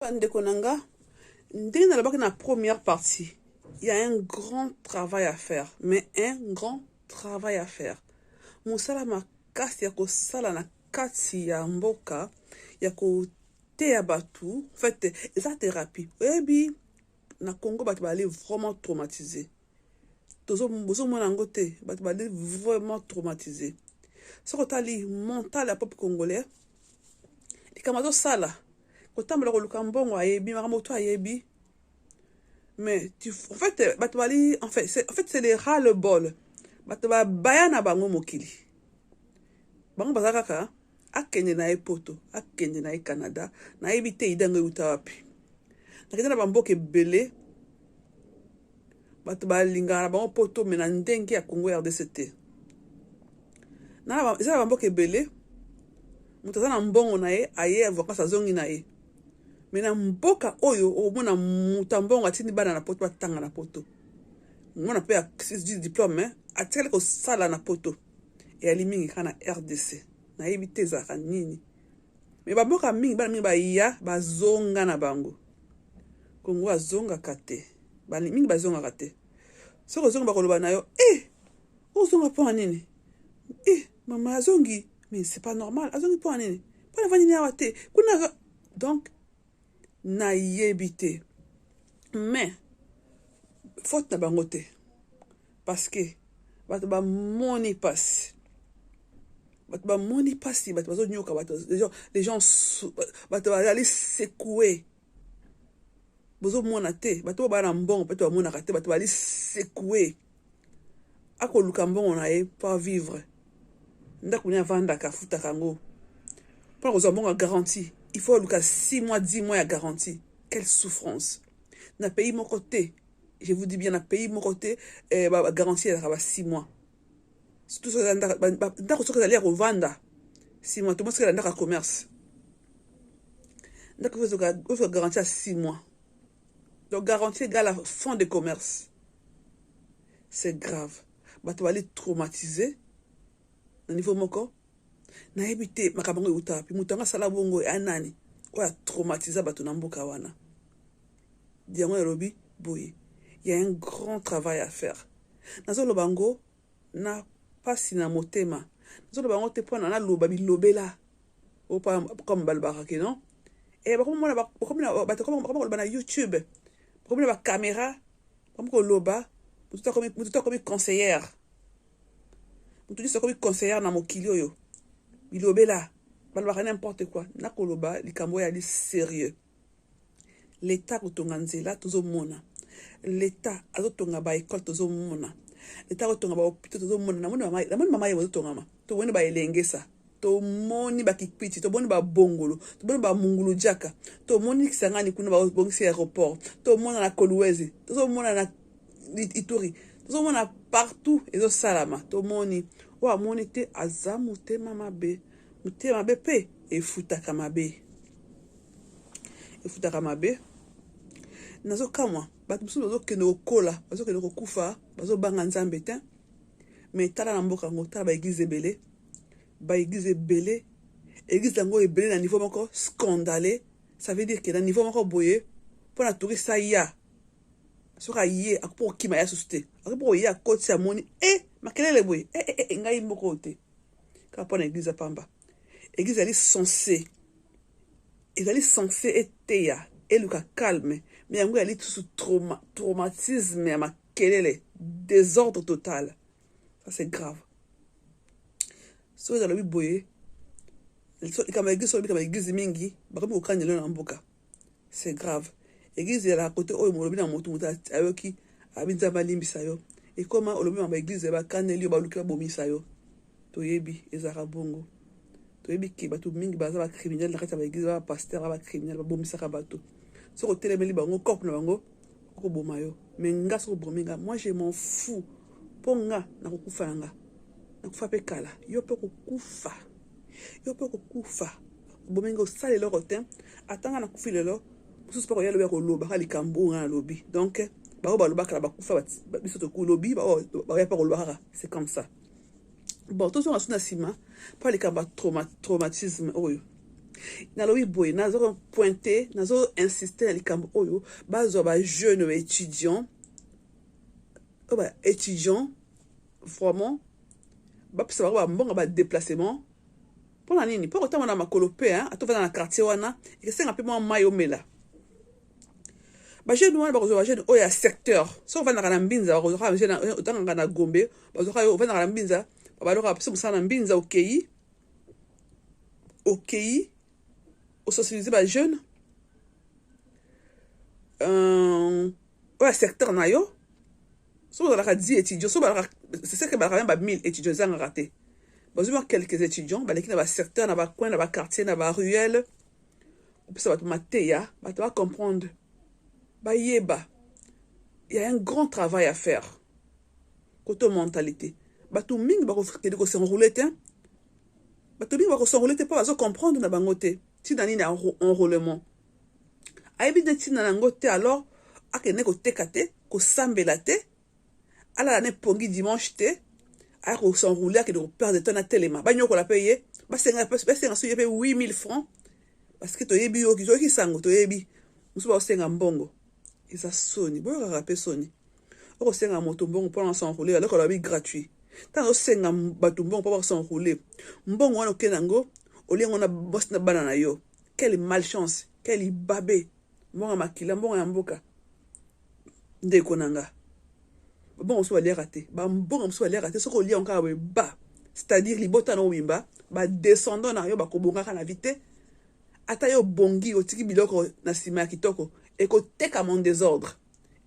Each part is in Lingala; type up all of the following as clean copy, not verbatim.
Ndekonanga, dès que la première partie, il y a un grand travail à faire, mais un grand travail à faire. Musala makasi ya kosala na kati ya mboka, ya koteya batu, en fait, eza thérapie. Oyebi, na Congo, batu bali vraiment traumatisé. Bozo mwana yango te, batu bali vraiment traumatisé. Soko tali mental ya peuple congolais, likamazo sala. Kotambola koluka mbongo ayebi makambo to ayebi, mais en fait c'est les ras le bol bato baya na bango mokili bango baza kaka akende na poto akende na Canada na yebi te idango euta wapi nakende na bamboka ebele bato balingana na bango poto me na ndenge ya Congo RDC te eza na bamboka ebele moto aza na mbongo na ye aye avokasi azongi na ye. Mais na mboka oyo omona mutambongo atindi bana na poto batanga na poto. Mona pe a 6 diplôme atikali ko sala na poto. E ali mingi kana RDC. Na yebite zaka nini. Mais baboka mingi bana mingi ba iya bazonga na bango. Kongo azonga kate. Bali mingi bazonga kate. Soko zonga bakoloba na yo, ozonga po nini? Mama azongi, mais c'est pas normal. Azongi po nini? Pas la vanini awate. Kuna donc na yebite mais faute na bango te parce que bato ba moni passe bato bazo nyoka bato les gens bato ali secouer bozo mona te bato ba na mbongo bato ba mona kate bato ali secouer akoluka mbongo na ye pas vivre ndako ni avanda ka futa kango pour que mbongo garantie. Il faut 6 mois, 10 mois à garantie. Quelle souffrance. Dans pays mon côté, je vous dis bien, dans pays mon côté, garantie à 6 mois. Surtout ça, dans ce que d'aller au Vanda, 6 mois, tout le monde est dans le commerce. Donc, il faut garantir à 6 mois. Donc, garantie égale à fond de commerce. C'est grave. Tu vas aller traumatiser. Au niveau mon corps. Na ebite makabango uta pi mutanga sala bongo anani oya traumatiser bato na mboka wana diango elobi boye. Il y a un grand travail à faire nazo lobango na pasi na motema nazo lobango te pona na loba bilobela o pa comme balbara ke non et ba comme bato comme na YouTube comme ba caméra comme ko loba mututa comme conseillère mututa comme conseillère na mokili oyo bilobela balbaka n'importe quoi nakoloba likambo ya li sérieux. L'état kotonga nzela tozomona, l'état azotonga ba école tozomona, l'état kotonga ba hôpital tozomona. Na moni mama yezo tongama to woni ba elengesa to moni ba kipiti to moni ba bongolo to moni ba mungulu jaka to moni kisangani kuna ba bongisi aéroport to mona na Kolwezi tozomona na Ituri tozomona partout ezo salama to moni wa moni te azamu te mama be mutema be pe efutaka mabe nazo kamwa bato musu bazo kende kokola bazo kende kokufa bazo banga nzambe te mais tala na mboka ngo tala ba église belé église yango ebele na niveau moko scandalé. Ça veut dire que na niveau moko boye pour na touriste ya soka ye akpo kima ya susute akpo ya koti ya moni makelele boye ngai moko te ka pona église pamba église ali censé être ya eluka calme mais yango ali tout traumatisme ya makelele désordre total. Ça c'est grave. So za lobi boye kama église mingi bakomi kokanyela na mboka. C'est grave. Église ya la côté oyo molobi na motu ayoki abinza balimbisa yo et comment olobi ma église ba kaneli yo baluka bomisa yo to yebi ezaka bongo to yebi ki bato mingi baza ba criminel na kati ba église ba pasteur ba criminel ba bomisa ka bato soko telemeli bango corps na bango ko boma yo mais nga soko bominga moi je m'en fous ponga na kokufa nga na kufa pe kala yo pe kokufa bominga osale lo rotin atanga na kufi lelo mususu pa koya lobi akoloba ka likambo nga na lobi donc bao balobaka na bakufa biso tokolobi baoya pa koloba kaka c'est comme ça. Bon tozonga suna nsima pa likambo traumatisme oyo nalobi boye nazo pointer nazo insister na likambo oyo bazwa ba jeune étudiant étudiant vraiment bapesa bango bambongo badéplacement mpona nini mpo kotama na makolo mpe atovanda na quartier wana ekesenga mpe mwa mai omela bajeune wana bakozwa bajeune oyo ya secteur soki ovandaka na mbinza bakozwaka bajeune otangaka na gombe bazwaka yo ovandaka na mbinza babaloka bapesa mosala na mbinza okei osocialize bajeune oyo ya secteur na yo soki ozalaka 10 étudiants soki balaka c'est que balaka même ba 1000 étudiants ezangaka te bazwi mwa quelques étudiants baleki na basecteur na bacoin na baquartier na baruelle opesa bato mateya bato bacomprendre bayeba il y a un grand travail à faire côté mentalité bato mingi bakokende kosenroule te bato mingi bakosenroule te mpo bazocomprendre na bango te ntina nini enrôlement ayebi nde ntina nango te alors akende koteka te kosambela te alala ne pongi dimanche te aya kosenroule akende koperdre temps na telema banyokola mpe ye basenga so ye mpe 8000 francs parce que toyebi yoki sango toyebi mosu baosenga mbongo eza soni boyokaka mpe soni okosenga moto mbongo mpona senroule aloko alobi gratuit ntango osenga bato mbongo mpo basenroule mbongo wana okende yango oliengo na bosi na bana na yo quelle malchance quelle ibabe mbongo ya makila mbongo ya mboka ndeko na nga babongo mosusu baliaka te bambongo mosusu baliaka te soki olia yango kaka boye ba c'est-à-dire libota na obimba badescendant na yo bakobongaka na vite ata yo bongi otiki biloko na nsima ya kitoko ekotekama en désordre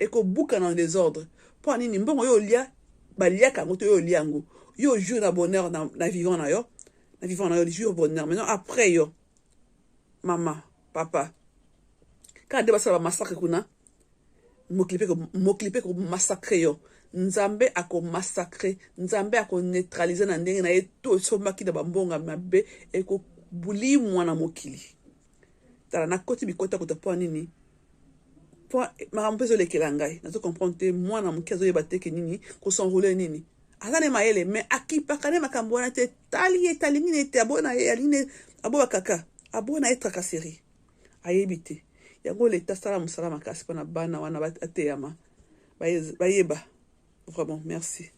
ekobukana en désordre mpo nini mbongo yo olia baliaka yango to yo olia yango yo jour na bonheur na vivant na yo jour bonheur maintenant après yo mama papa kaka nde basala bamassacre kuna mokili mpe komassacre yo nzambe akomassacre nzambe akoneutralize na ndenge na ye to esombaki na bambonga mabe ekobulimwa na mokili tala nakoti bikota kota mpo nini mpo makambo mpe ezolekela ngai nazocomprendre te mwana moke azoyeba teke nini kosenroule nini aza ne mayele me akipaka ne makambo wana te tali nini ete abona ye aline aboba kaka abona ye tracasserie ayebi te yango leta sala mosala makasi mpona bana wana ateyama bayeba vraiment merci.